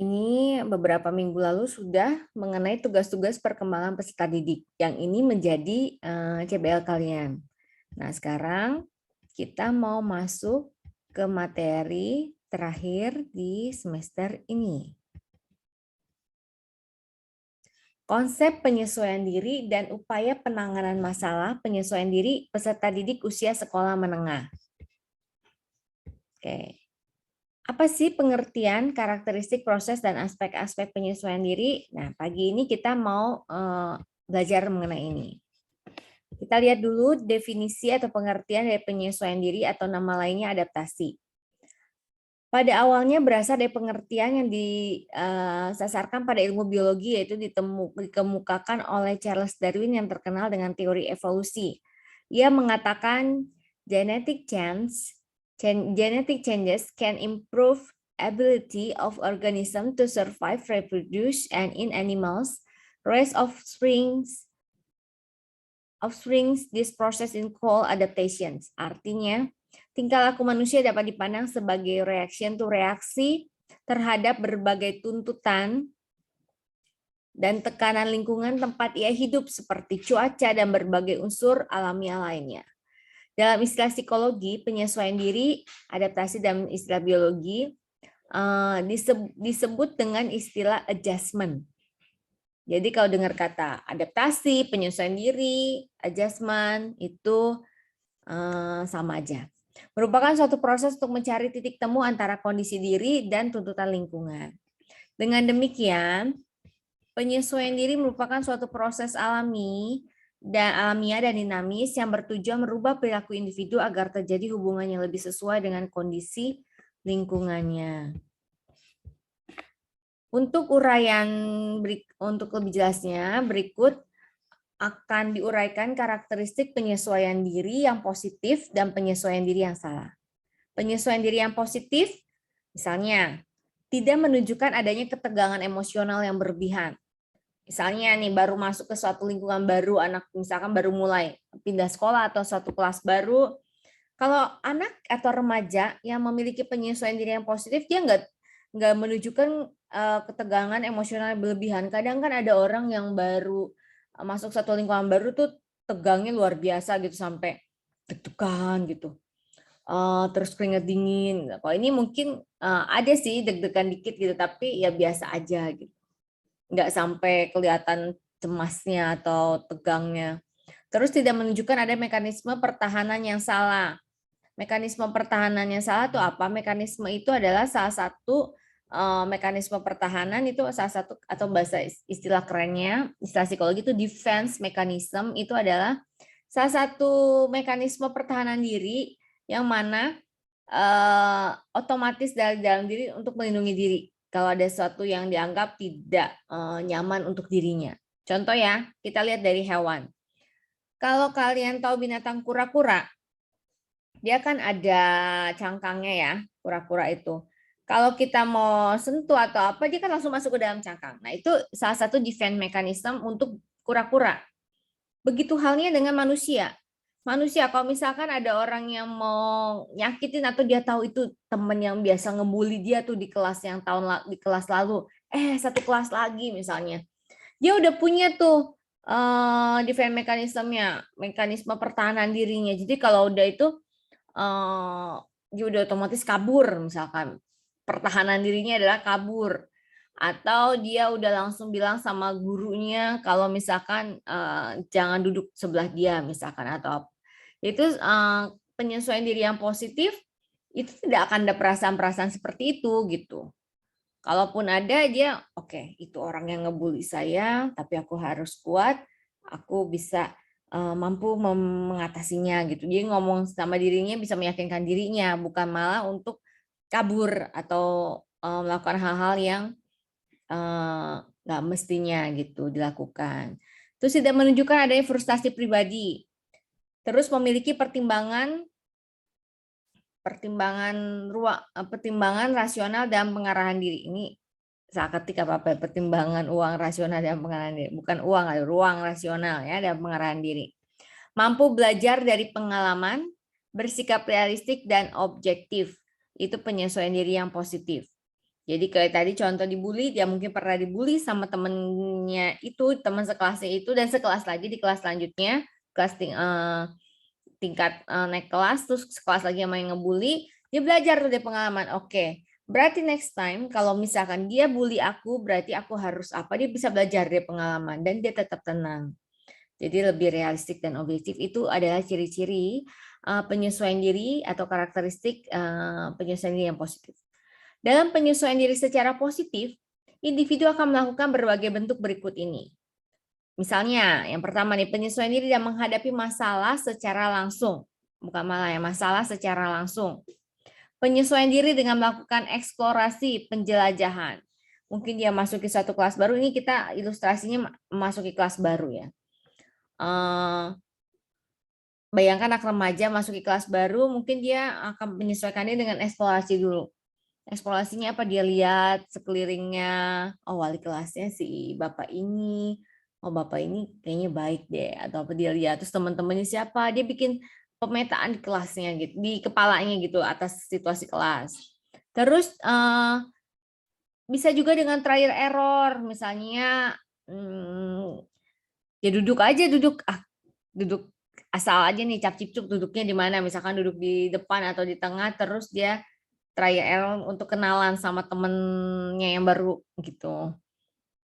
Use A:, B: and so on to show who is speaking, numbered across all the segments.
A: Ini beberapa minggu lalu sudah mengenai tugas-tugas perkembangan peserta didik. Yang ini menjadi CBL kalian. Nah, sekarang kita mau masuk ke materi terakhir di semester ini. Konsep penyesuaian diri dan upaya penanganan masalah penyesuaian diri peserta didik usia sekolah menengah. Oke. Apa sih pengertian, karakteristik, proses, dan aspek-aspek penyesuaian diri? Nah, pagi ini kita mau belajar mengenai ini. Kita lihat dulu definisi atau pengertian dari penyesuaian diri atau nama lainnya adaptasi. Pada awalnya berasal dari pengertian yang disasarkan pada ilmu biologi, yaitu dikemukakan oleh Charles Darwin yang terkenal dengan teori evolusi. Ia mengatakan genetic changes can improve ability of organism to survive, reproduce, and in animals, raise offsprings. This process is called adaptations. Artinya, tingkah laku manusia dapat dipandang sebagai reaksi terhadap berbagai tuntutan dan tekanan lingkungan tempat ia hidup seperti cuaca dan berbagai unsur alamiah lainnya. Dalam istilah psikologi, penyesuaian diri, adaptasi dalam istilah biologi disebut dengan istilah adjustment. Jadi kalau dengar kata adaptasi, penyesuaian diri, adjustment, itu sama aja. Merupakan suatu proses untuk mencari titik temu antara kondisi diri dan tuntutan lingkungan. Dengan demikian, penyesuaian diri merupakan suatu proses alamiah dan dinamis yang bertujuan merubah perilaku individu agar terjadi hubungan yang lebih sesuai dengan kondisi lingkungannya. Untuk lebih jelasnya, berikut akan diuraikan karakteristik penyesuaian diri yang positif dan penyesuaian diri yang salah. Penyesuaian diri yang positif, misalnya, tidak menunjukkan adanya ketegangan emosional yang berlebihan. Misalnya nih baru masuk ke suatu lingkungan baru, anak misalkan baru mulai pindah sekolah atau suatu kelas baru. Kalau anak atau remaja yang memiliki penyesuaian diri yang positif, dia nggak menunjukkan ketegangan emosional yang berlebihan. Kadang kan ada orang yang baru masuk satu lingkungan baru tuh tegangnya luar biasa gitu sampai deg-degan gitu. Terus keringat dingin. Kalau ini mungkin ada sih deg-degan dikit gitu, tapi ya biasa aja gitu. Nggak sampai kelihatan cemasnya atau tegangnya. Terus tidak menunjukkan ada mekanisme pertahanan yang salah. Mekanisme pertahanan yang salah itu apa? Mekanisme itu adalah salah satu mekanisme pertahanan itu salah satu atau bahasa istilah kerennya, istilah psikologi itu defense mechanism itu adalah salah satu mekanisme pertahanan diri yang mana otomatis dari dalam diri untuk melindungi diri kalau ada sesuatu yang dianggap tidak nyaman untuk dirinya. Contoh ya, kita lihat dari hewan. Kalau kalian tahu binatang kura-kura, dia kan ada cangkangnya ya, kura-kura itu. Kalau kita mau sentuh atau apa, dia kan langsung masuk ke dalam cangkang. Nah, itu salah satu defense mechanism untuk kura-kura. Begitu halnya dengan manusia. Manusia, kalau misalkan ada orang yang mau nyakitin atau dia tahu itu temen yang biasa ngebully dia tuh di kelas yang di kelas lalu, satu kelas lagi misalnya, dia udah punya tuh defense mekanismenya, mekanisme pertahanan dirinya. Jadi kalau udah itu dia udah otomatis kabur misalkan, pertahanan dirinya adalah kabur. Atau dia udah langsung bilang sama gurunya kalau misalkan jangan duduk sebelah dia misalkan atau itu penyesuaian diri yang positif itu tidak akan ada perasaan-perasaan seperti itu gitu. Kalaupun ada dia oke, itu orang yang ngebully saya tapi aku harus kuat, aku bisa mampu mengatasinya gitu. Dia ngomong sama dirinya bisa meyakinkan dirinya bukan malah untuk kabur atau melakukan hal-hal yang nggak mestinya gitu dilakukan. Terus tidak menunjukkan adanya frustasi pribadi. Terus memiliki pertimbangan rasional dan pengarahan diri. Ini saya ketik apa pertimbangan uang rasional dan pengarahan diri. Bukan uang, ada ruang rasional ya dan pengarahan diri. Mampu belajar dari pengalaman, bersikap realistik dan objektif. Itu penyesuaian diri yang positif. Jadi kayak tadi contoh dibully, dia mungkin pernah dibully sama temennya itu, teman sekelasnya itu, dan sekelas lagi di kelas selanjutnya, kelas tingkat naik kelas, terus sekelas lagi sama yang ngebully, dia belajar tuh dari pengalaman. Oke, berarti next time kalau misalkan dia bully aku, berarti aku harus apa? Dia bisa belajar dari pengalaman dan dia tetap tenang. Jadi lebih realistik dan objektif itu adalah ciri-ciri penyesuaian diri atau karakteristik penyesuaian diri yang positif. Dalam penyesuaian diri secara positif, individu akan melakukan berbagai bentuk berikut ini. Misalnya, yang pertama nih, penyesuaian diri dan menghadapi masalah secara langsung. Bukan malah ya, masalah secara langsung. Penyesuaian diri dengan melakukan eksplorasi penjelajahan. Mungkin dia masuk ke satu kelas baru, ini kita ilustrasinya masuk ke kelas baru ya. Bayangkan anak remaja masuk ke kelas baru, mungkin dia akan menyesuaikannya dengan eksplorasi dulu. Eksplorasinya apa? Dia lihat sekelilingnya, oh wali kelasnya si bapak ini, oh bapak ini kayaknya baik deh, atau apa dia lihat terus teman-temannya siapa, dia bikin pemetaan di kelasnya gitu, di kepalanya gitu atas situasi kelas. Terus bisa juga dengan trial error, misalnya ya duduk asal aja nih cap cipcuk duduknya di mana, misalkan duduk di depan atau di tengah, terus dia trial untuk kenalan sama temennya yang baru gitu.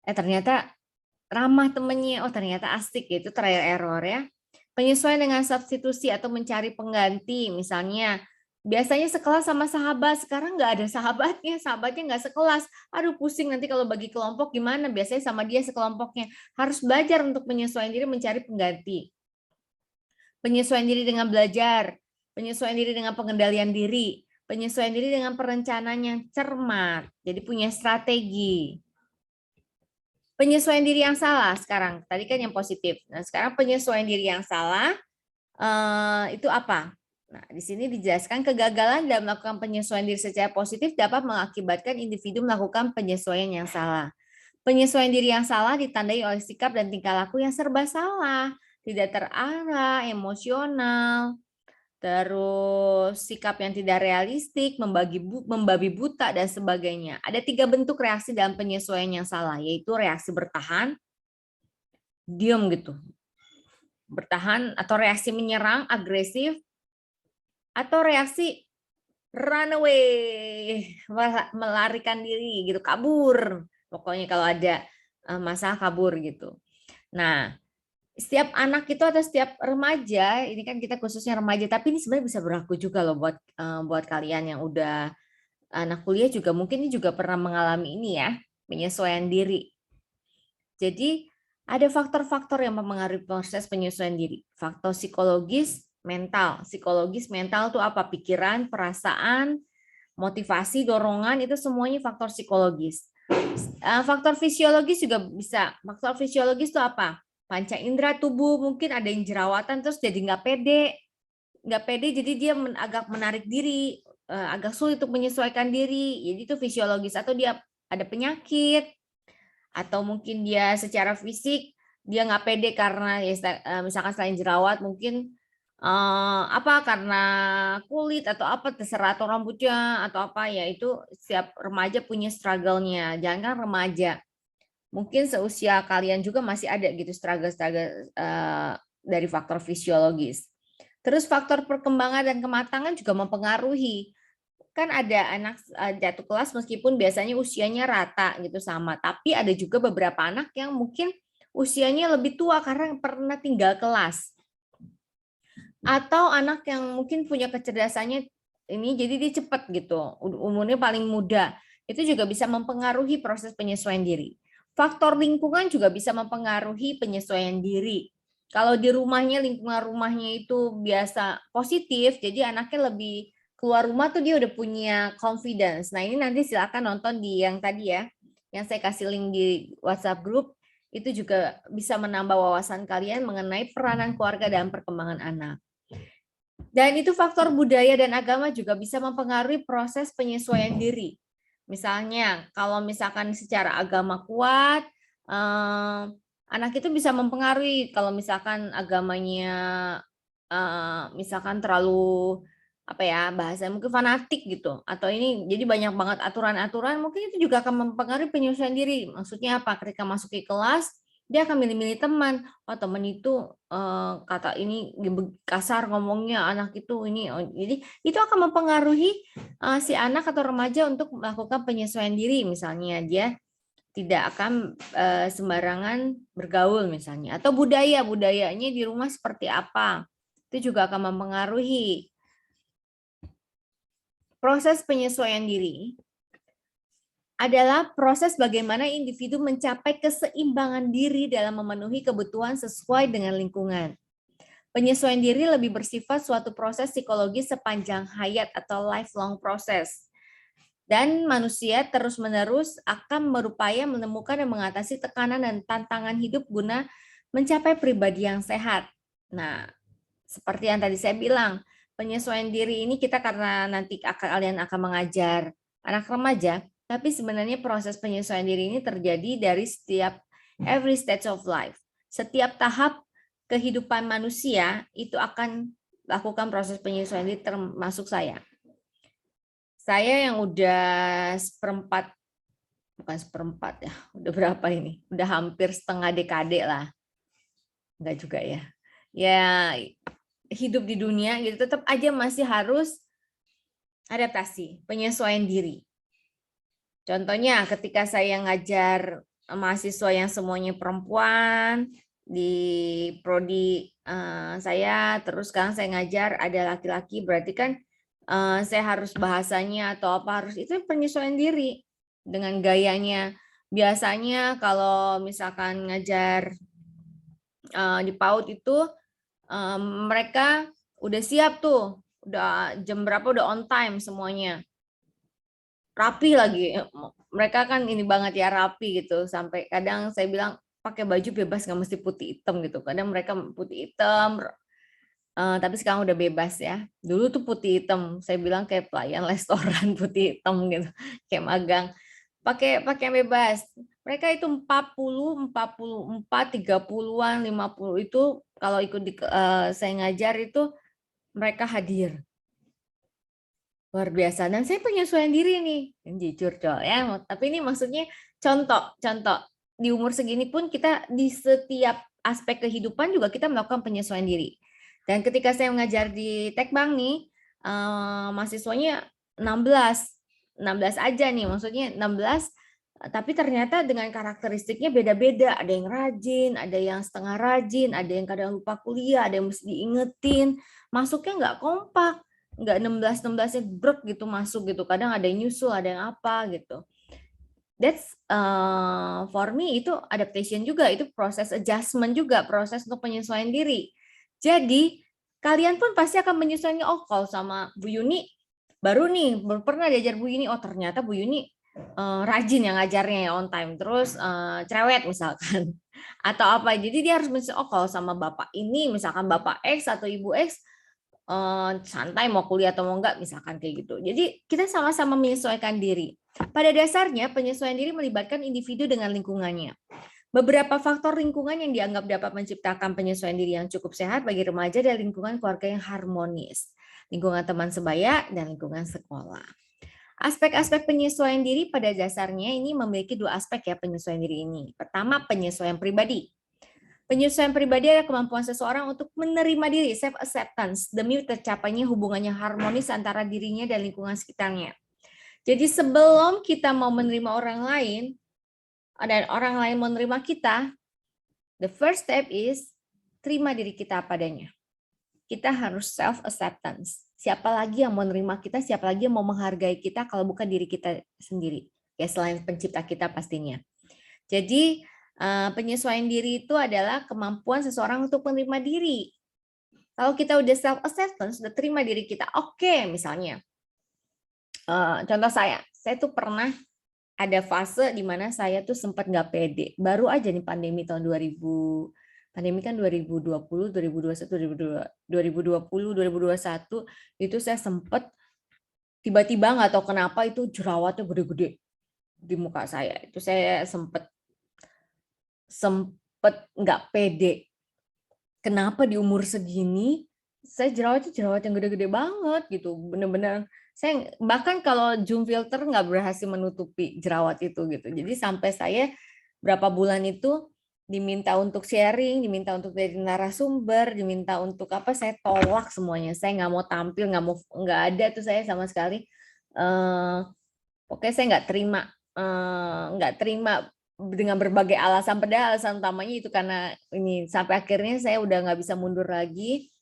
A: Ternyata ramah temennya, oh ternyata asik gitu, trial error ya. Penyesuaian dengan substitusi atau mencari pengganti, misalnya biasanya sekelas sama sahabat, sekarang nggak ada sahabatnya nggak sekelas. Aduh pusing nanti kalau bagi kelompok gimana, biasanya sama dia sekelompoknya. Harus belajar untuk penyesuaian diri mencari pengganti. Penyesuaian diri dengan belajar, penyesuaian diri dengan pengendalian diri, penyesuaian diri dengan perencanaan yang cermat, jadi punya strategi. Penyesuaian diri yang salah sekarang, tadi kan yang positif. Nah, sekarang penyesuaian diri yang salah itu apa? Nah, di sini dijelaskan kegagalan dalam melakukan penyesuaian diri secara positif dapat mengakibatkan individu melakukan penyesuaian yang salah. Penyesuaian diri yang salah ditandai oleh sikap dan tingkah laku yang serba salah, tidak terarah, emosional, terus sikap yang tidak realistik, membabi buta, dan sebagainya. Ada 3 bentuk reaksi dalam penyesuaian yang salah, yaitu reaksi bertahan, diam gitu, bertahan, atau reaksi menyerang, agresif, atau reaksi run away, melarikan diri gitu, kabur. Pokoknya kalau ada masalah kabur gitu. Nah, setiap anak itu atau setiap remaja, ini kan kita khususnya remaja, tapi ini sebenarnya bisa berlaku juga loh buat kalian yang udah anak kuliah juga mungkin ini juga pernah mengalami ini ya, penyesuaian diri. Jadi ada faktor-faktor yang mempengaruhi proses penyesuaian diri. Faktor psikologis, mental. Psikologis, mental itu apa? Pikiran, perasaan, motivasi, dorongan, itu semuanya faktor psikologis. Faktor fisiologis juga bisa. Faktor fisiologis itu apa? Panca indera tubuh, mungkin ada yang jerawatan terus jadi nggak pede jadi dia agak menarik diri, agak sulit untuk menyesuaikan diri, jadi itu fisiologis. Atau dia ada penyakit, atau mungkin dia secara fisik dia nggak pede karena ya misalkan selain jerawat mungkin apa karena kulit atau apa terserah, atau rambutnya atau apa ya, itu setiap remaja punya struggle-nya. Jangan remaja, mungkin seusia kalian juga masih ada gitu struggle-struggle dari faktor fisiologis. Terus faktor perkembangan dan kematangan juga mempengaruhi. Kan ada anak jatuh kelas meskipun biasanya usianya rata gitu sama, tapi ada juga beberapa anak yang mungkin usianya lebih tua karena pernah tinggal kelas. Atau anak yang mungkin punya kecerdasannya ini jadi dia cepat gitu, umurnya paling muda. Itu juga bisa mempengaruhi proses penyesuaian diri. Faktor lingkungan juga bisa mempengaruhi penyesuaian diri. Kalau di rumahnya, lingkungan rumahnya itu biasa positif, jadi anaknya lebih keluar rumah tuh dia udah punya confidence. Nah ini nanti silakan nonton di yang tadi ya, yang saya kasih link di WhatsApp group, itu juga bisa menambah wawasan kalian mengenai peranan keluarga dalam perkembangan anak. Dan itu faktor budaya dan agama juga bisa mempengaruhi proses penyesuaian diri. Misalnya, kalau misalkan secara agama kuat, anak itu bisa mempengaruhi. Kalau misalkan agamanya misalkan terlalu apa ya, bahasa mungkin fanatik gitu, atau ini jadi banyak banget aturan-aturan, mungkin itu juga akan mempengaruhi penyesuaian diri. Maksudnya apa? Ketika masuk ke kelas, dia akan milih-milih teman. Oh, teman itu kata ini kasar ngomongnya, anak itu ini. Oh, jadi itu akan mempengaruhi si anak atau remaja untuk melakukan penyesuaian diri. Misalnya dia tidak akan sembarangan bergaul misalnya, atau budayanya di rumah seperti apa, itu juga akan mempengaruhi. Proses penyesuaian diri adalah proses bagaimana individu mencapai keseimbangan diri dalam memenuhi kebutuhan sesuai dengan lingkungan. Penyesuaian diri lebih bersifat suatu proses psikologis sepanjang hayat atau lifelong process. Dan manusia terus-menerus akan berupaya menemukan dan mengatasi tekanan dan tantangan hidup guna mencapai pribadi yang sehat. Nah, seperti yang tadi saya bilang, penyesuaian diri ini kita karena nanti kalian akan mengajar anak remaja, tapi sebenarnya proses penyesuaian diri ini terjadi dari setiap every stage of life. Setiap tahap kehidupan manusia itu akan lakukan proses penyesuaian diri, termasuk saya. Saya yang udah bukan seperempat ya, udah berapa ini? Udah hampir setengah dekade lah. Enggak juga ya. Ya, hidup di dunia gitu tetap aja masih harus adaptasi, penyesuaian diri. Contohnya ketika saya ngajar mahasiswa yang semuanya perempuan di prodi saya, terus sekarang saya ngajar ada laki-laki, berarti kan saya harus bahasanya atau apa harus itu penyesuaian diri dengan gayanya. Biasanya kalau misalkan ngajar di PAUD itu mereka udah siap tuh, udah jam berapa udah on time semuanya, rapi lagi. Mereka kan ini banget ya rapi gitu, sampai kadang saya bilang pakai baju bebas nggak mesti putih hitam gitu. Kadang mereka putih hitam, tapi sekarang udah bebas ya. Dulu tuh putih hitam, saya bilang kayak pelayan restoran putih hitam gitu, kayak magang. Pakai pakaian bebas. Mereka itu 40, 44, 30-an, 50 itu kalau ikut saya ngajar itu mereka hadir. Luar biasa. Dan saya penyesuaian diri nih, jujur coy ya. Tapi ini maksudnya contoh di umur segini pun kita di setiap aspek kehidupan juga kita melakukan penyesuaian diri. Dan ketika saya mengajar di Tekbang nih, mahasiswanya 16 aja nih, maksudnya 16, tapi ternyata dengan karakteristiknya beda-beda. Ada yang rajin, ada yang setengah rajin, ada yang kadang lupa kuliah, ada yang mesti diingetin, masuknya nggak kompak, nggak 16-16-nya brek gitu masuk gitu. Kadang ada yang nyusul, ada yang apa gitu. That's for me itu adaptation juga, itu proses adjustment juga, proses untuk penyesuaian diri. Jadi kalian pun pasti akan menyesuaikan. Oh, kalau sama Bu Yuni baru pernah diajar Bu Yuni, oh ternyata Bu Yuni rajin yang ngajarnya ya on time, terus cerewet misalkan atau apa. Jadi dia harus oh kalau sama Bapak ini misalkan Bapak X atau Ibu X santai mau kuliah atau mau enggak misalkan kayak gitu. Jadi kita sama-sama menyesuaikan diri. Pada dasarnya penyesuaian diri melibatkan individu dengan lingkungannya. Beberapa faktor lingkungan yang dianggap dapat menciptakan penyesuaian diri yang cukup sehat bagi remaja adalah lingkungan keluarga yang harmonis, lingkungan teman sebaya, dan lingkungan sekolah. Aspek-aspek penyesuaian diri pada dasarnya ini memiliki dua aspek ya penyesuaian diri ini. Pertama, penyesuaian pribadi. Penyesuaian pribadi adalah kemampuan seseorang untuk menerima diri, self-acceptance, demi tercapainya hubungannya harmonis antara dirinya dan lingkungan sekitarnya. Jadi sebelum kita mau menerima orang lain, dan orang lain menerima kita, the first step is terima diri kita padanya. Kita harus self-acceptance. Siapa lagi yang mau menerima kita, siapa lagi yang mau menghargai kita kalau bukan diri kita sendiri. Ya selain pencipta kita pastinya. Jadi penyesuaian diri itu adalah kemampuan seseorang untuk menerima diri. Kalau kita udah self-acceptance, sudah terima diri kita, oke, misalnya. Contoh saya tuh pernah ada fase di mana saya tuh sempat nggak pede. Baru aja nih pandemi tahun 2000, pandemi kan 2020, 2021, 2020, 2021, itu saya sempat tiba-tiba nggak tahu kenapa itu jerawatnya gede-gede di muka saya. Itu saya sempat nggak pede. Kenapa di umur segini saya jerawat yang gede-gede banget gitu, bener-bener saya bahkan kalau zoom filter nggak berhasil menutupi jerawat itu gitu. Jadi sampai saya berapa bulan itu diminta untuk sharing, diminta untuk dari narasumber, diminta untuk apa, saya tolak semuanya. Saya nggak mau tampil, nggak ada tuh saya sama sekali. Eh, Oke, saya nggak terima dengan berbagai alasan. Padahal alasan utamanya itu karena ini sampai akhirnya saya udah nggak bisa mundur lagi.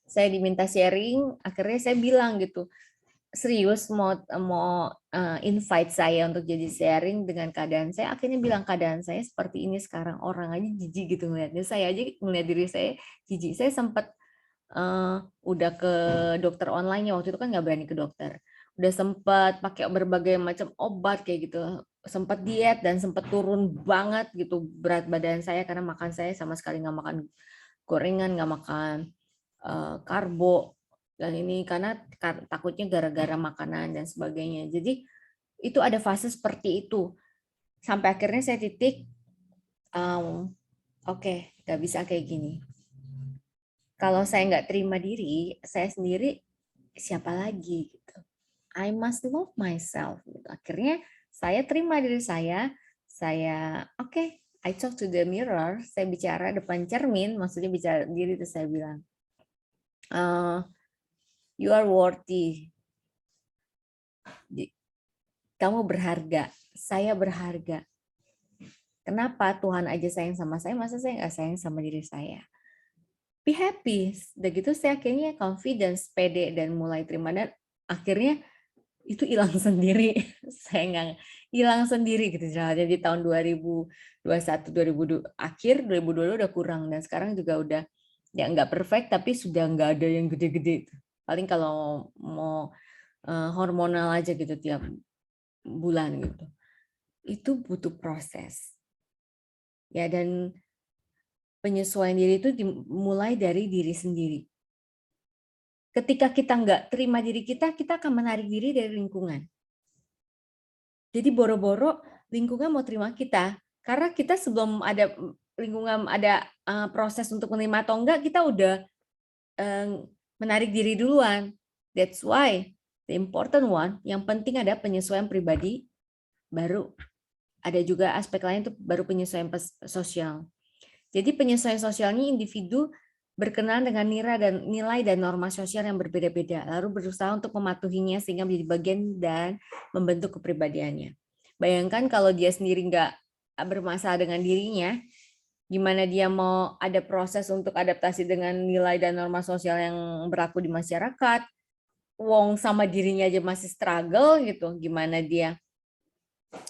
A: Saya diminta sharing, akhirnya saya bilang gitu, serius mau invite saya untuk jadi sharing dengan keadaan saya. Akhirnya bilang keadaan saya seperti ini sekarang, orang aja jijik gitu ngeliatnya. Saya aja ngeliat diri saya jijik. Saya sempat udah ke dokter online, waktu itu kan nggak berani ke dokter. Udah sempat pakai berbagai macam obat kayak gitu, sempat diet dan sempat turun banget gitu berat badan saya karena makan saya sama sekali nggak makan gorengan, nggak makan karbo dan ini karena takutnya gara-gara makanan dan sebagainya. Jadi itu ada fase seperti itu sampai akhirnya saya titik oke, nggak bisa kayak gini. Kalau saya nggak terima diri, saya sendiri siapa lagi gitu. I must love myself. Gitu. Akhirnya saya terima diri saya oke, I talk to the mirror, saya bicara depan cermin, maksudnya bicara diri itu saya bilang, you are worthy, kamu berharga, saya berharga. Kenapa Tuhan aja sayang sama saya, masa saya nggak sayang sama diri saya? Be happy. Udah gitu saya akhirnya confidence, pede, dan mulai terima. Dan akhirnya itu hilang sendiri. Saya nggak hilang sendiri gitu. Jadi tahun 2021, 2020, akhir 2022 udah kurang. Dan sekarang juga udah ya nggak perfect, tapi sudah nggak ada yang gede-gede. Paling kalau mau hormonal aja gitu tiap bulan gitu. Itu butuh proses. Ya, dan penyesuaian diri itu dimulai dari diri sendiri. Ketika kita nggak terima diri kita akan menarik diri dari lingkungan. Jadi boro-boro lingkungan mau terima kita, karena kita sebelum ada lingkungan ada proses untuk menerima atau enggak, kita udah menarik diri duluan. That's why the important one, yang penting ada penyesuaian pribadi, baru ada juga aspek lain itu baru penyesuaian sosial. Jadi penyesuaian sosialnya individu berkenalan dengan nilai dan norma sosial yang berbeda-beda, lalu berusaha untuk mematuhinya sehingga menjadi bagian dan membentuk kepribadiannya. Bayangkan kalau dia sendiri nggak bermasalah dengan dirinya, gimana dia mau ada proses untuk adaptasi dengan nilai dan norma sosial yang berlaku di masyarakat, wong sama dirinya aja masih struggle gitu, gimana dia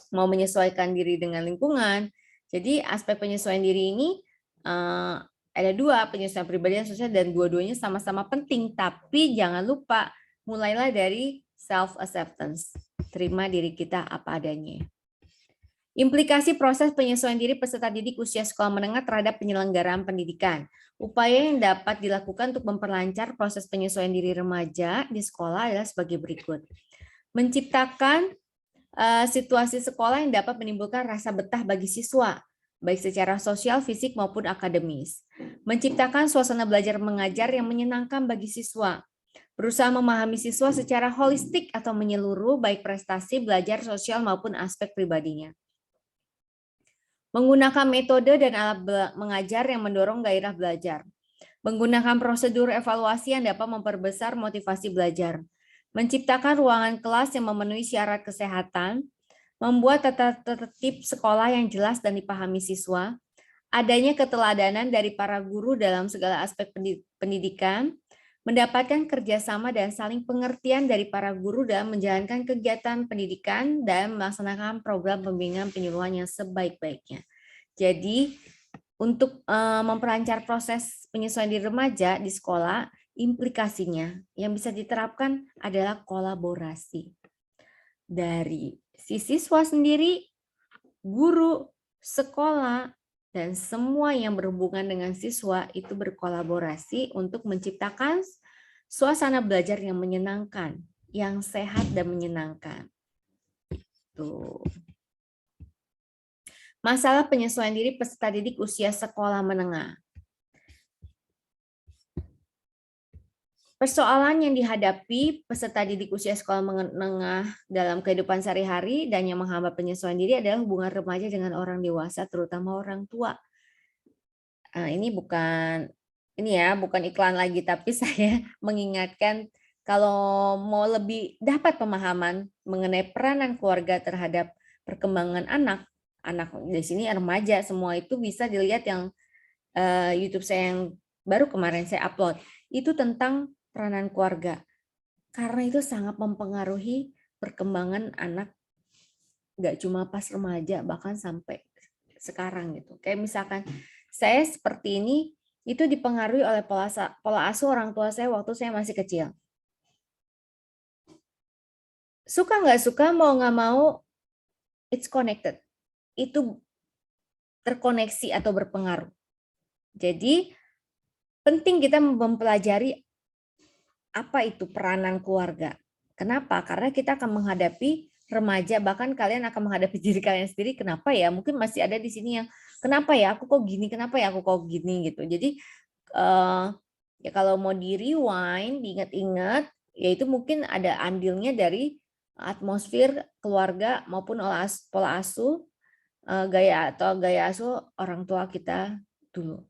A: mau menyesuaikan diri dengan lingkungan. Jadi aspek penyesuaian diri ini ada dua, penyesuaian pribadi dan sosial, dan dua-duanya sama-sama penting. Tapi jangan lupa, mulailah dari self-acceptance. Terima diri kita apa adanya. Implikasi proses penyesuaian diri peserta didik usia sekolah menengah terhadap penyelenggaraan pendidikan. Upaya yang dapat dilakukan untuk memperlancar proses penyesuaian diri remaja di sekolah adalah sebagai berikut. Menciptakan situasi sekolah yang dapat menimbulkan rasa betah bagi siswa, baik secara sosial, fisik, maupun akademis. Menciptakan suasana belajar mengajar yang menyenangkan bagi siswa. Berusaha memahami siswa secara holistik atau menyeluruh, baik prestasi, belajar sosial, maupun aspek pribadinya. Menggunakan metode dan alat mengajar yang mendorong gairah belajar. Menggunakan prosedur evaluasi yang dapat memperbesar motivasi belajar. Menciptakan ruangan kelas yang memenuhi syarat kesehatan, membuat tata tertib sekolah yang jelas dan dipahami siswa, adanya keteladanan dari para guru dalam segala aspek pendidikan, mendapatkan kerjasama dan saling pengertian dari para guru dalam menjalankan kegiatan pendidikan dan melaksanakan program pembimbingan penyuluhan yang sebaik-baiknya. Jadi, untuk memperlancar proses penyesuaian diri remaja di sekolah, implikasinya yang bisa diterapkan adalah kolaborasi dari si siswa sendiri, guru, sekolah, dan semua yang berhubungan dengan siswa itu berkolaborasi untuk menciptakan suasana belajar yang menyenangkan, yang sehat dan menyenangkan. Tuh. Masalah penyesuaian diri peserta didik usia sekolah menengah. Persoalan yang dihadapi peserta didik usia sekolah menengah dalam kehidupan sehari-hari dan yang menghambat penyesuaian diri adalah hubungan remaja dengan orang dewasa, terutama orang tua. Ini bukan iklan lagi, tapi saya mengingatkan kalau mau lebih dapat pemahaman mengenai peranan keluarga terhadap perkembangan anak di sini remaja, semua itu bisa dilihat yang YouTube saya yang baru kemarin saya upload. Itu tentang peranan keluarga. Karena itu sangat mempengaruhi perkembangan anak, nggak cuma pas remaja, bahkan sampai sekarang gitu. Kayak misalkan saya seperti ini, itu dipengaruhi oleh pola asuh orang tua saya waktu saya masih kecil. Suka nggak suka, mau nggak mau, it's connected. Itu terkoneksi atau berpengaruh. Jadi penting kita mempelajari apa itu peranan keluarga. Kenapa? Karena kita akan menghadapi remaja, bahkan kalian akan menghadapi diri kalian sendiri. Kenapa ya? Mungkin masih ada di sini yang kenapa ya aku kok gini, kenapa ya aku kok gini gitu. Jadi ya kalau mau di rewind, diingat-ingat, yaitu mungkin ada andilnya dari atmosfer keluarga maupun pola asuh, gaya asuh orang tua kita dulu.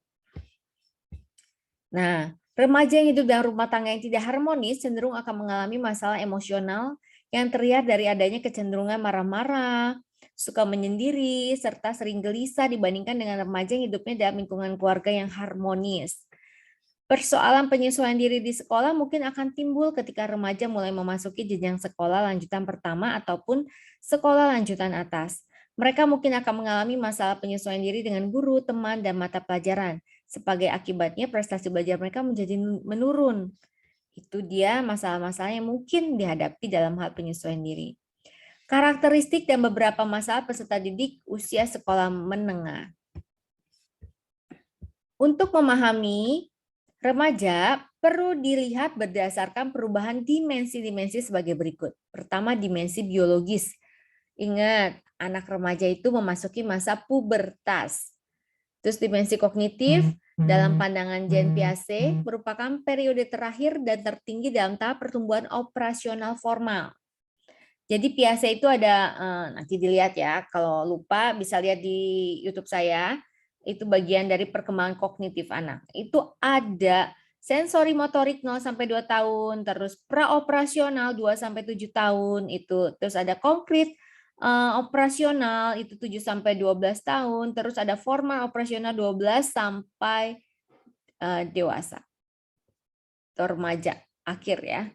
A: Nah, remaja yang hidup dalam rumah tangga yang tidak harmonis cenderung akan mengalami masalah emosional yang terlihat dari adanya kecenderungan marah-marah, suka menyendiri, serta sering gelisah dibandingkan dengan remaja yang hidupnya dalam lingkungan keluarga yang harmonis. Persoalan penyesuaian diri di sekolah mungkin akan timbul ketika remaja mulai memasuki jenjang sekolah lanjutan pertama ataupun sekolah lanjutan atas. Mereka mungkin akan mengalami masalah penyesuaian diri dengan guru, teman, dan mata pelajaran. Sebagai akibatnya prestasi belajar mereka menjadi menurun. Itu dia masalah-masalah yang mungkin dihadapi dalam hal penyesuaian diri. Karakteristik dan beberapa masalah peserta didik usia sekolah menengah. Untuk memahami remaja perlu dilihat berdasarkan perubahan dimensi-dimensi sebagai berikut. Pertama, dimensi biologis. Ingat, anak remaja itu memasuki masa pubertas. Terus dimensi kognitif dalam pandangan Jean Piaget merupakan periode terakhir dan tertinggi dalam tahap pertumbuhan operasional formal. Jadi Piaget itu ada, nanti dilihat ya, kalau lupa bisa lihat di YouTube saya, itu bagian dari perkembangan kognitif anak. Itu ada sensori motorik 0 sampai 2 tahun, terus praoperasional 2 sampai 7 tahun itu. Terus ada konkret operasional itu 7 sampai 12 tahun, terus ada formal operasional 12 sampai dewasa. Atau remaja akhir ya.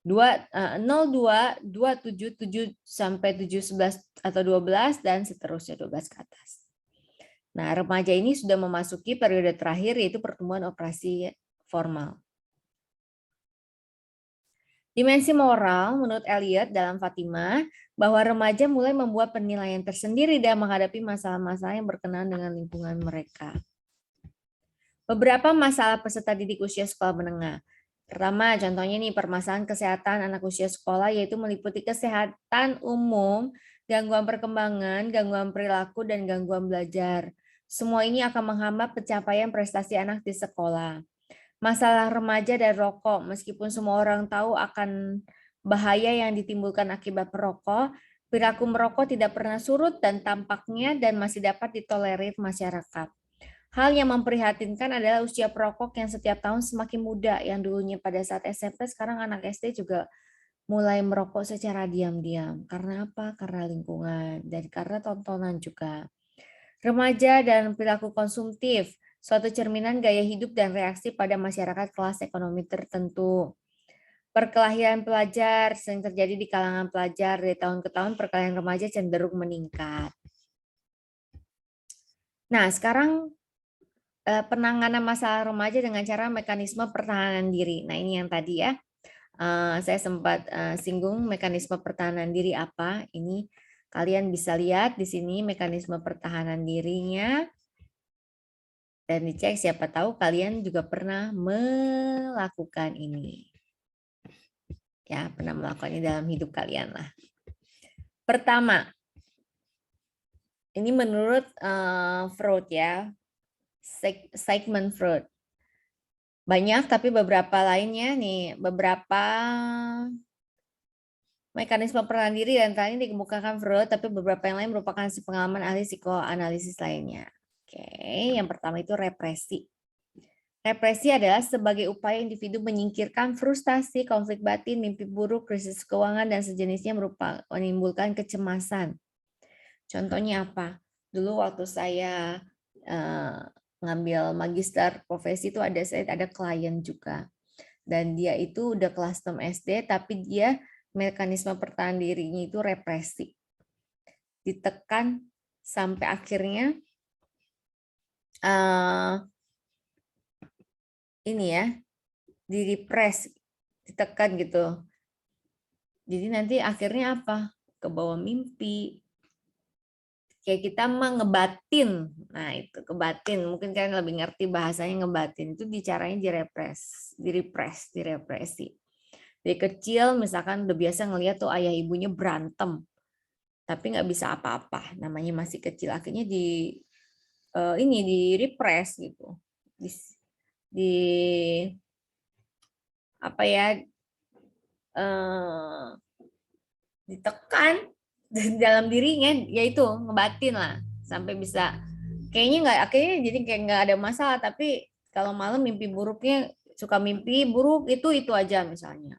A: 02, 27, 7 sampai 7, 11 atau 12 dan seterusnya 12 ke atas. Nah, remaja ini sudah memasuki periode terakhir yaitu pertumbuhan operasi formal. Dimensi moral menurut Elliot dalam Fatima bahwa remaja mulai membuat penilaian tersendiri dan menghadapi masalah-masalah yang berkenaan dengan lingkungan mereka. Beberapa masalah peserta didik usia sekolah menengah. Pertama, contohnya nih permasalahan kesehatan anak usia sekolah yaitu meliputi kesehatan umum, gangguan perkembangan, gangguan perilaku, dan gangguan belajar. Semua ini akan menghambat pencapaian prestasi anak di sekolah. Masalah remaja dan rokok, meskipun semua orang tahu akan bahaya yang ditimbulkan akibat perokok, perilaku merokok tidak pernah surut dan tampaknya dan masih dapat ditolerir masyarakat. Hal yang memprihatinkan adalah usia perokok yang setiap tahun semakin muda, yang dulunya pada saat SMP, sekarang anak SD juga mulai merokok secara diam-diam. Karena apa? Karena lingkungan dan karena tontonan juga. Remaja dan perilaku konsumtif, suatu cerminan gaya hidup dan reaksi pada masyarakat kelas ekonomi tertentu. Perkelahian pelajar sering terjadi di kalangan pelajar. Dari tahun ke tahun perkelahian remaja cenderung meningkat. Nah, sekarang penanganan masalah remaja dengan cara mekanisme pertahanan diri. Nah, ini yang tadi ya. Saya sempat singgung mekanisme pertahanan diri apa. Ini kalian bisa lihat di sini mekanisme pertahanan dirinya. Dan dicek siapa tahu kalian juga pernah melakukan ini. Ya, pernah melakukan ini dalam hidup kalian lah. Pertama, ini menurut Freud ya, Sigmund Freud. Banyak, tapi beberapa lainnya nih, beberapa mekanisme peran diri dan lain dikemukakan Freud, tapi beberapa yang lain merupakan hasil pengalaman ahli psikoanalisis lainnya. Oke, yang pertama itu represi. Represi adalah sebagai upaya individu menyingkirkan frustasi, konflik batin, mimpi buruk, krisis keuangan, dan sejenisnya menimbulkan kecemasan. Contohnya apa? Dulu waktu saya ngambil magister profesi itu ada klien juga. Dan dia itu udah kelas 6 SD, tapi dia mekanisme pertahanan dirinya itu represi. Ditekan sampai akhirnya ini ya, direpres, ditekan gitu. Jadi nanti akhirnya apa? Ke bawah mimpi. Kayak kita mah ngebatin. Nah, itu kebatin. Mungkin kalian lebih ngerti bahasanya ngebatin. Itu caranya direpresi. Dari kecil misalkan udah biasa ngeliat tuh ayah ibunya berantem. Tapi nggak bisa apa-apa. Namanya masih kecil. Akhirnya direpres gitu. Di apa ya? Ditekan dalam dirinya, yaitu ngebatin lah sampai bisa akhirnya jadi kayak nggak ada masalah, tapi kalau malam mimpi buruknya suka mimpi buruk itu aja misalnya.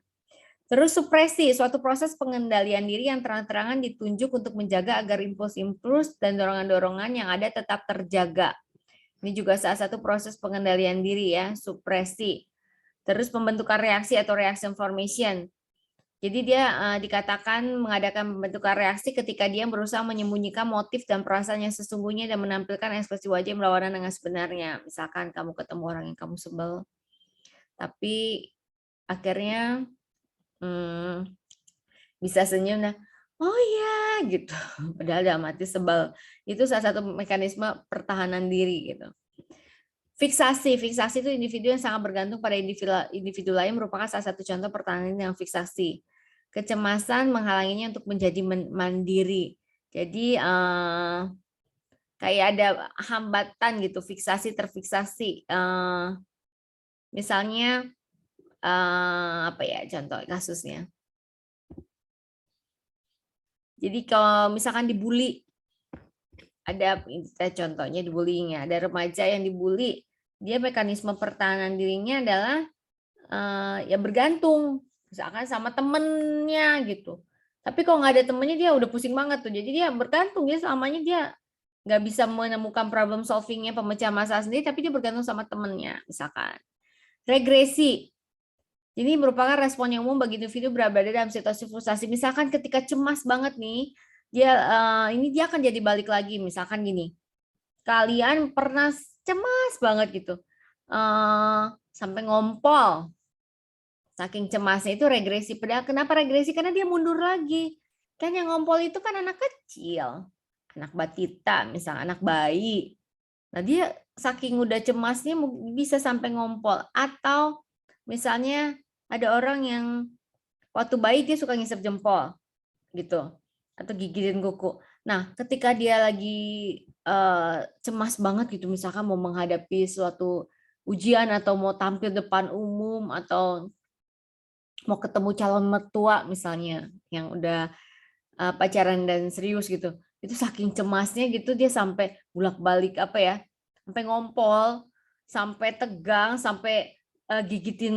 A: Terus supresi, suatu proses pengendalian diri yang terang-terangan ditunjuk untuk menjaga agar impuls-impuls dan dorongan-dorongan yang ada tetap terjaga. Ini juga salah satu proses pengendalian diri ya, supresi. Terus pembentukan reaksi atau reaction formation. Jadi dia dikatakan mengadakan pembentukan reaksi ketika dia berusaha menyembunyikan motif dan perasaan yang sesungguhnya dan menampilkan ekspresi wajah yang berlawanan dengan sebenarnya. Misalkan kamu ketemu orang yang kamu sebel, tapi akhirnya bisa senyum, nah, oh ya gitu. Padahal dalam hati sebel. Itu salah satu mekanisme pertahanan diri gitu. Fiksasi itu individu yang sangat bergantung pada individu lain merupakan salah satu contoh pertahanan yang fiksasi. Kecemasan menghalanginya untuk menjadi mandiri. Jadi kayak ada hambatan gitu, terfiksasi. Misalnya apa ya contoh kasusnya? Jadi kalau misalkan dibully, ada contohnya dibullying ya, ada remaja yang dibully, dia mekanisme pertahanan dirinya adalah ya bergantung, misalkan sama temennya gitu. Tapi kalau nggak ada temennya dia udah pusing banget tuh. Jadi dia bergantung, ya selamanya dia nggak bisa menemukan problem solvingnya, pemecahan masalah sendiri, tapi dia bergantung sama temennya misalkan. Regresi. Ini merupakan respon yang umum bagi individu berada dalam situasi frustasi. Misalkan ketika cemas banget nih, dia akan jadi balik lagi. Misalkan gini, kalian pernah cemas banget gitu, sampai ngompol. Saking cemasnya itu regresi. Padahal kenapa regresi? Karena dia mundur lagi. Kan yang ngompol itu kan anak kecil, anak batita, misalnya anak bayi. Nah dia saking udah cemasnya bisa sampai ngompol. Atau misalnya ada orang yang waktu bayi dia suka ngisep jempol gitu, atau gigitin kuku. Nah ketika dia lagi cemas banget gitu, misalkan mau menghadapi suatu ujian atau mau tampil depan umum atau mau ketemu calon mertua misalnya yang udah pacaran dan serius gitu, itu saking cemasnya gitu dia sampai bolak-balik sampai ngompol, sampai tegang, sampai gigitin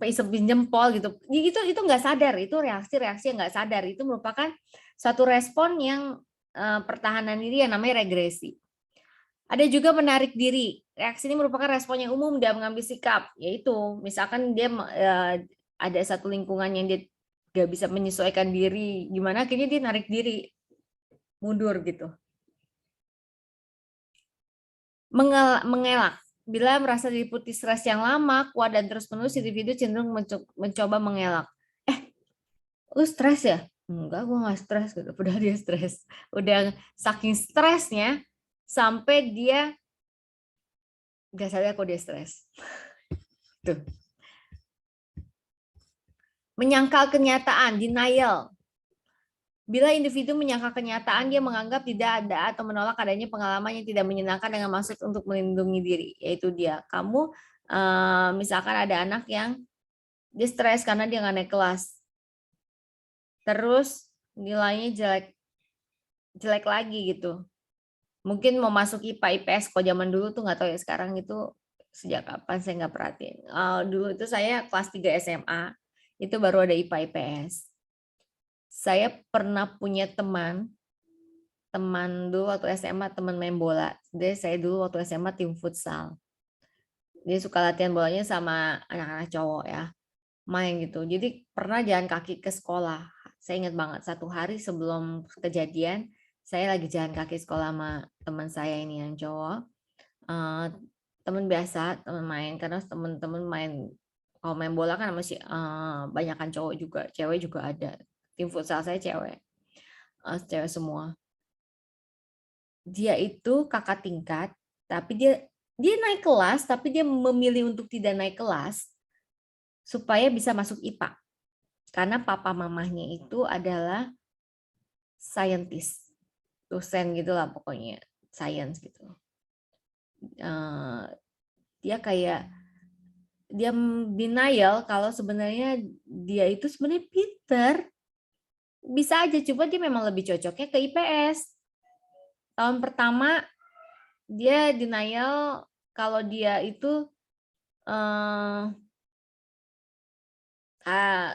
A: isepin jempol gitu. Itu nggak sadar, itu reaksi yang nggak sadar, itu merupakan suatu respon yang pertahanan diri yang namanya regresi. Ada juga menarik diri. Reaksi ini merupakan respon yang umum dalam mengambil sikap, yaitu misalkan dia ada satu lingkungan yang dia gak bisa menyesuaikan diri, gimana akhirnya dia narik diri, mundur gitu. Mengelak. Bila merasa diliputi stres yang lama, kuat dan terus-menerus, individu cenderung mencoba mengelak. Lu stres ya? Enggak, gue gak stres. Udah dia stres. Udah saking stresnya, sampai dia gak sadar kok dia stres. Tuh. Menyangkal kenyataan, denial. Bila individu menyangkal kenyataan, dia menganggap tidak ada atau menolak adanya pengalaman yang tidak menyenangkan dengan maksud untuk melindungi diri. Yaitu dia, kamu Misalkan ada anak yang dia stres karena dia nggak naik kelas, terus nilainya jelek lagi gitu. Mungkin mau masuk IPA IPS, kalau zaman dulu tuh nggak tahu ya, sekarang itu sejak kapan saya nggak perhatiin. Dulu itu saya kelas 3 SMA, itu baru ada IPA IPS. Saya pernah punya teman dulu waktu SMA, teman main bola. Jadi saya dulu waktu SMA tim futsal. Dia suka latihan bolanya sama anak-anak cowok ya, main gitu. Jadi pernah jalan kaki ke sekolah. Saya ingat banget, satu hari sebelum kejadian, saya lagi jalan kaki sekolah sama teman saya ini yang cowok. Teman biasa, teman main, karena teman-teman main, kalau main bola kan masih banyakan cowok juga, cewek juga ada. Tim futsal saya cewek, cewek semua. Dia itu kakak tingkat, tapi dia naik kelas, tapi dia memilih untuk tidak naik kelas supaya bisa masuk IPA. Karena papa mamahnya itu adalah scientist, dosen gitulah pokoknya, science gitu. Dia kayak dia denial kalau sebenarnya dia itu sebenarnya pinter, bisa aja, coba dia memang lebih cocoknya ke IPS. Tahun pertama dia denial kalau dia itu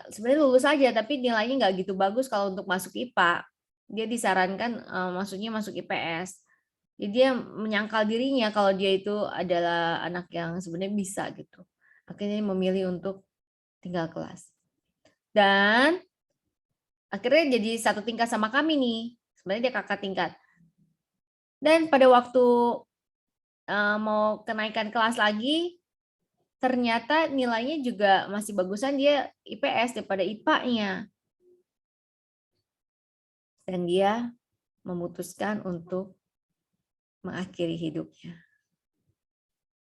A: sebenarnya lulus aja, tapi nilainya nggak gitu bagus kalau untuk masuk IPA. Dia disarankan maksudnya masuk IPS. Jadi dia menyangkal dirinya kalau dia itu adalah anak yang sebenarnya bisa gitu. Akhirnya dia memilih untuk tinggal kelas. Dan akhirnya jadi satu tingkat sama kami nih. Sebenarnya dia kakak tingkat. Dan pada waktu mau kenaikan kelas lagi, ternyata nilainya juga masih bagusan dia IPS daripada IPA-nya. Dan dia memutuskan untuk mengakhiri hidupnya.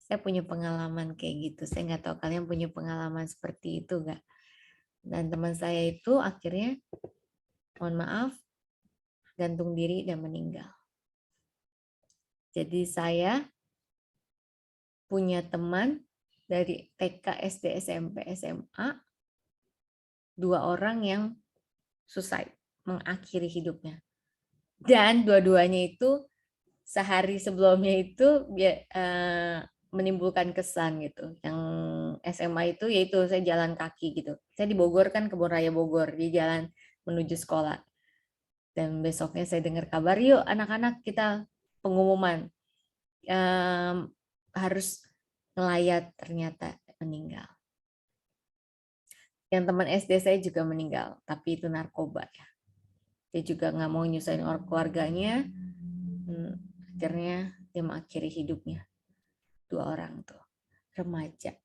A: Saya punya pengalaman kayak gitu. Saya nggak tahu kalian punya pengalaman seperti itu nggak? Dan teman saya itu akhirnya, mohon maaf, gantung diri dan meninggal. Jadi saya punya teman dari TK, SD, SMP, SMA, 2 orang yang suicide, mengakhiri hidupnya. Dan dua-duanya itu sehari sebelumnya itu menimbulkan kesan gitu. Yang SMA itu yaitu saya jalan kaki gitu. Saya di Bogor kan, Kebun Raya Bogor, di jalan menuju sekolah. Dan besoknya saya dengar kabar, yuk anak-anak kita pengumuman harus ngelayat, ternyata meninggal. Yang teman SD saya juga meninggal, tapi itu narkoba ya. Dia juga nggak mau nyusahin orang keluarganya. Akhirnya dia mengakhiri hidupnya. 2 orang tuh, remaja.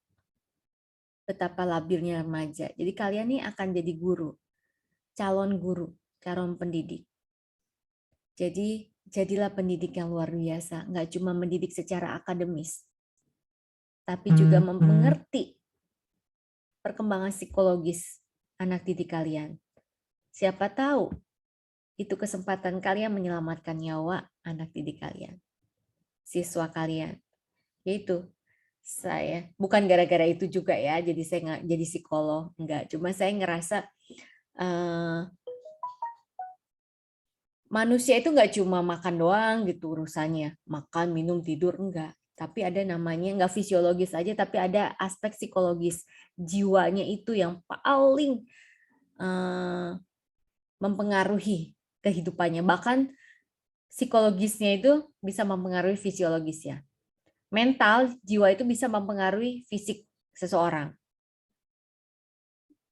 A: Betapa labilnya remaja. Jadi kalian nih akan jadi guru, calon pendidik. Jadi jadilah pendidik yang luar biasa. Nggak cuma mendidik secara akademis, tapi juga mengerti perkembangan psikologis anak didik kalian. Siapa tahu itu kesempatan kalian menyelamatkan nyawa anak didik kalian, siswa kalian. Yaitu saya, bukan gara-gara itu juga ya, jadi saya nggak jadi psikolog, enggak. Cuma saya ngerasa manusia itu nggak cuma makan doang gitu urusannya, makan, minum, tidur, enggak. Tapi ada namanya, nggak fisiologis aja, tapi ada aspek psikologis. Jiwanya itu yang paling mempengaruhi kehidupannya. Bahkan psikologisnya itu bisa mempengaruhi fisiologisnya. Mental, jiwa itu bisa mempengaruhi fisik seseorang.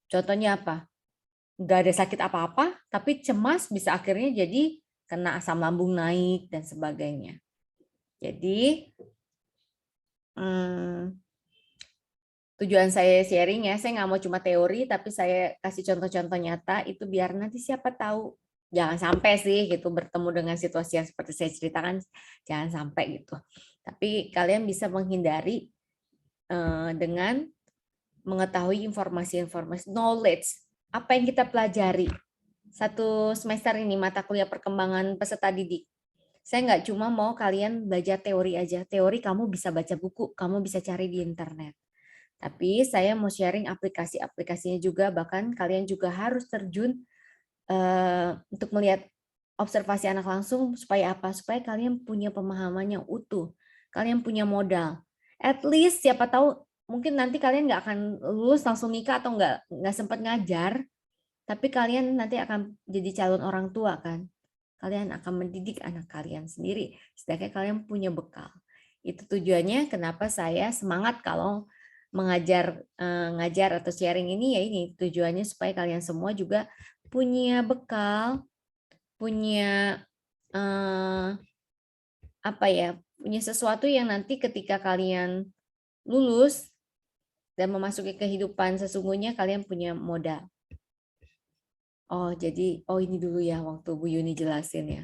A: Contohnya apa? Nggak ada sakit apa-apa, tapi cemas bisa akhirnya jadi kena asam lambung naik dan sebagainya. Jadi tujuan saya sharing ya, saya nggak mau cuma teori, tapi saya kasih contoh-contoh nyata itu biar nanti siapa tahu, jangan sampai sih gitu bertemu dengan situasi yang seperti saya ceritakan, jangan sampai gitu. Tapi kalian bisa menghindari dengan mengetahui informasi-informasi, knowledge, apa yang kita pelajari. Satu semester ini mata kuliah perkembangan peserta didik. Saya nggak cuma mau kalian belajar teori aja. Teori kamu bisa baca buku, kamu bisa cari di internet. Tapi saya mau sharing aplikasi-aplikasinya juga, bahkan kalian juga harus terjun untuk melihat observasi anak langsung supaya apa? Supaya kalian punya pemahaman yang utuh. Kalian punya modal. At least siapa tahu mungkin nanti kalian nggak akan lulus langsung nikah atau nggak sempat ngajar, tapi kalian nanti akan jadi calon orang tua kan. Kalian akan mendidik anak kalian sendiri, sedangkan kalian punya bekal. Itu tujuannya kenapa saya semangat kalau ngajar atau sharing ini, ya ini tujuannya supaya kalian semua juga punya bekal, punya apa ya, punya sesuatu yang nanti ketika kalian lulus dan memasuki kehidupan sesungguhnya kalian punya modal. Oh, jadi ini dulu ya waktu Bu Yuni jelasin ya.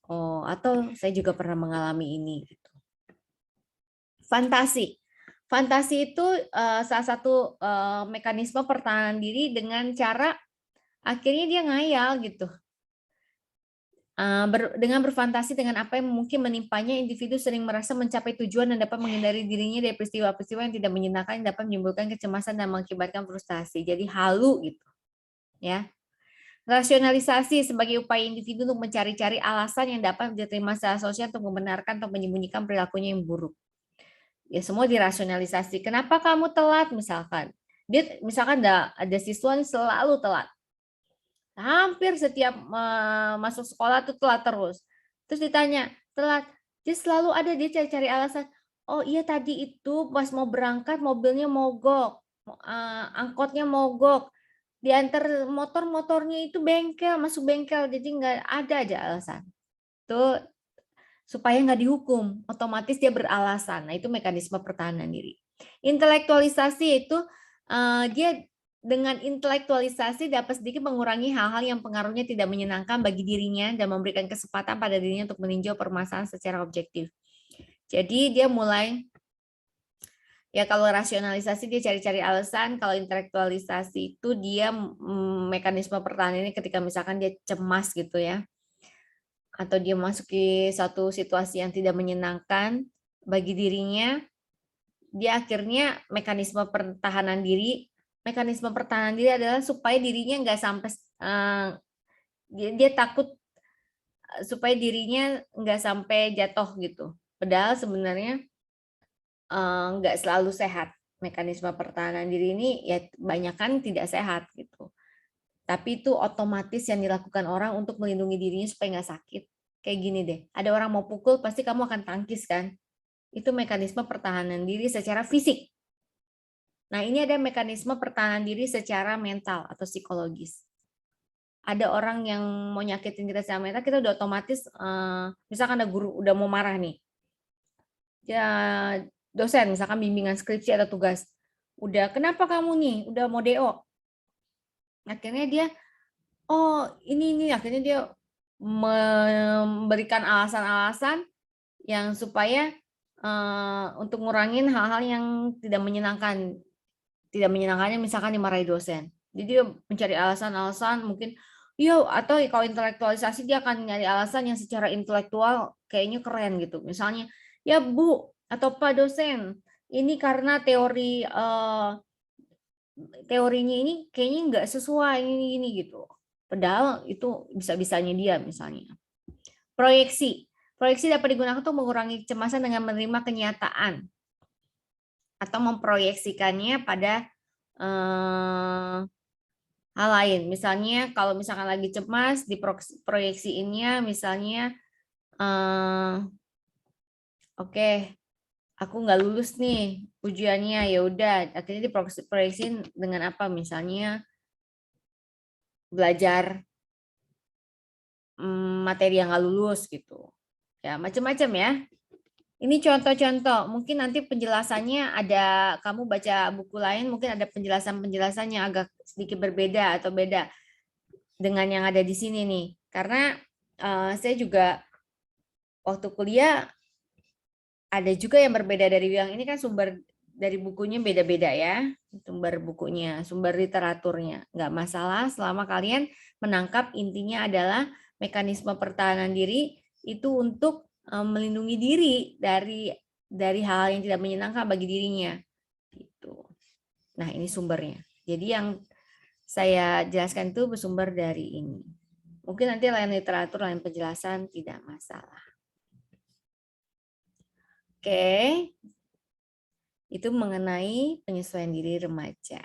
A: Oh, atau saya juga pernah mengalami ini gitu. Fantasi. Fantasi itu salah satu mekanisme pertahanan diri dengan cara akhirnya dia ngayal gitu. Dengan berfantasi dengan apa yang mungkin menimpanya, individu sering merasa mencapai tujuan dan dapat menghindari dirinya dari peristiwa-peristiwa yang tidak menyenangkan, yang dapat menimbulkan kecemasan dan mengakibatkan frustasi. Jadi halu gitu, ya. Rasionalisasi sebagai upaya individu untuk mencari-cari alasan yang dapat diterima secara sosial untuk membenarkan atau menyembunyikan perilakunya yang buruk. Ya semua dirasionalisasi. Kenapa kamu telat misalkan? Dia misalkan ada siswa yang selalu telat. Hampir setiap masuk sekolah tuh telat terus. Terus ditanya, telat. Dia selalu ada dia cari-cari alasan. Oh iya tadi itu pas mau berangkat mobilnya mogok, angkotnya mogok. Diantar motornya itu bengkel, masuk bengkel, jadi nggak ada aja alasan. Tuh supaya nggak dihukum, otomatis dia beralasan. Nah itu mekanisme pertahanan diri. Intelektualisasi itu dia dengan intelektualisasi dapat sedikit mengurangi hal-hal yang pengaruhnya tidak menyenangkan bagi dirinya dan memberikan kesempatan pada dirinya untuk meninjau permasalahan secara objektif. Jadi dia mulai, ya kalau rasionalisasi dia cari-cari alasan, kalau intelektualisasi itu dia mekanisme pertahanan ini ketika misalkan dia cemas gitu ya, atau dia memasuki satu situasi yang tidak menyenangkan bagi dirinya, dia akhirnya mekanisme pertahanan diri adalah supaya dirinya nggak sampai dia takut supaya dirinya nggak sampai jatuh gitu. Padahal sebenarnya nggak selalu sehat. Mekanisme pertahanan diri ini ya banyak kan tidak sehat gitu. Tapi itu otomatis yang dilakukan orang untuk melindungi dirinya supaya nggak sakit. Kayak gini deh, ada orang mau pukul pasti kamu akan tangkis kan? Itu mekanisme pertahanan diri secara fisik. Nah, ini ada mekanisme pertahanan diri secara mental atau psikologis. Ada orang yang mau nyakitin kita secara mental, kita udah otomatis, misalkan ada guru udah mau marah nih, ya dosen misalkan bimbingan skripsi atau tugas, udah kenapa kamu nih, udah mau DO, akhirnya dia, oh ini akhirnya dia memberikan alasan-alasan yang supaya untuk ngurangin hal-hal yang tidak menyenangkan. Tidak menyenangkannya misalkan dimarahi dosen. Jadi dia mencari alasan-alasan mungkin, iya atau kalau intelektualisasi dia akan nyari alasan yang secara intelektual kayaknya keren gitu. Misalnya, ya Bu atau Pak dosen, ini karena teorinya ini kayaknya nggak sesuai ini gitu. Padahal itu bisa-bisanya dia misalnya. Proyeksi. Proyeksi dapat digunakan untuk mengurangi kecemasan dengan menerima kenyataan atau memproyeksikannya pada hal lain. Misalnya kalau misalkan lagi cemas, diproyeksiinnya misalnya, oke, aku nggak lulus nih ujiannya, ya udah akhirnya diproyeksiin dengan apa? Misalnya belajar materi yang nggak lulus gitu. Ya macam-macam ya. Ini contoh-contoh, mungkin nanti penjelasannya ada, kamu baca buku lain mungkin ada penjelasan-penjelasannya agak sedikit berbeda atau beda dengan yang ada di sini nih. Karena saya juga waktu kuliah ada juga yang berbeda dari yang ini kan sumber dari bukunya beda-beda ya, sumber bukunya, sumber literaturnya. Nggak masalah selama kalian menangkap intinya adalah mekanisme pertahanan diri itu untuk melindungi diri dari hal yang tidak menyenangkan bagi dirinya. Gitu. Nah, ini sumbernya. Jadi yang saya jelaskan itu bersumber dari ini. Mungkin nanti lain literatur, lain penjelasan, tidak masalah. Oke, itu mengenai penyesuaian diri remaja.